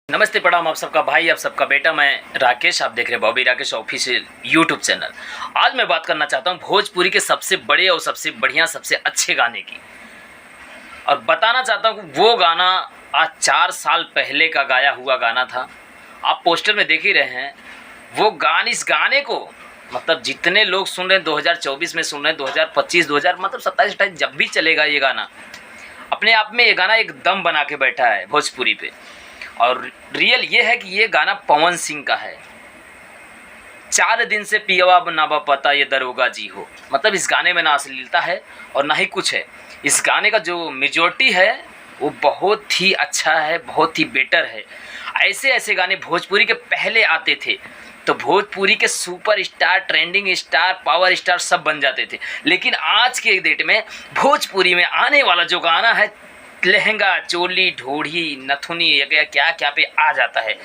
नमस्ते प्रणाम, आप सबका भाई, आप सबका बेटा, मैं राकेश। आप देख रहे हैं Bobby Rakesh official YouTube channel. आज मैं बात करना चाहता हूं भोजपुरी के सबसे बड़े और सबसे बढ़िया, सबसे अच्छे गाने की, और बताना चाहता हूं कि वो गाना आज 4 साल पहले का गाया हुआ गाना था। आप पोस्टर में देख ही रहे हैं। वो गाने, इस गाने को मतलब जितने लोग सुन रहे हैं 2024 में सुन रहे हैं, 2025 2000 मतलब 27-28 जब भी चलेगा ये गाना, अपने आप में ये गाना एक दम बना के बैठा है भोजपुरी पे। और रियल ये है कि ये गाना पवन सिंह का है। 4 दिन से पियवा ना बा पता ये दरोगा जी हो, मतलब इस गाने में ना अश्लीलता है और ना ही कुछ है। इस गाने का जो मेजॉरिटी है वो बहुत ही अच्छा है, बहुत ही बेटर है। ऐसे ऐसे गाने भोजपुरी के पहले आते थे तो भोजपुरी के super star, trending star, power star सब बन जाते थे। लेकिन आज के डेट में भोजपुरी में आने वाला जो गाना है, लहंगा, चोली, ढोढ़ी, नथुनी, क्या क्या क्या पे आ जाता है।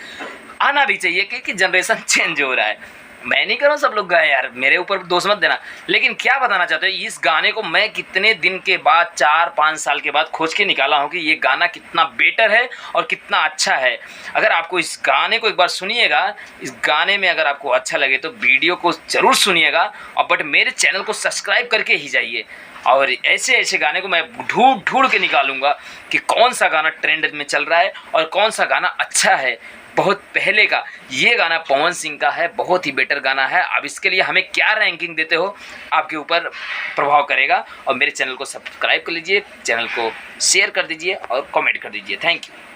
आना भी चाहिए क्योंकि जनरेशन चेंज हो रहा है। मैं नहीं कर रहा हूँ सब लोग गाए यार, मेरे ऊपर दोष मत देना। लेकिन क्या बताना चाहते हो, इस गाने को मैं कितने दिन के बाद, 4-5 साल के बाद खोज के निकाला हूँ कि ये गाना कितना बेटर है और कितना अच्छा है। अगर आपको इस गाने को एक बार सुनिएगा, इस गाने में अगर आपको अच्छा लगे तो वीडियो को ज़रूर सुनिएगा, और बट मेरे चैनल को सब्सक्राइब करके ही जाइए। और ऐसे ऐसे गाने को मैं ढूंढ ढूंढ के निकालूंगा कि कौन सा गाना ट्रेंड में चल रहा है और कौन सा गाना अच्छा है बहुत पहले का। ये गाना पवन सिंह का है, बहुत ही बेटर गाना है। अब इसके लिए हमें क्या रैंकिंग देते हो आपके ऊपर प्रभाव करेगा। और मेरे चैनल को सब्सक्राइब कर लीजिए, चैनल को शेयर कर दीजिए और कमेंट कर दीजिए। Thank you.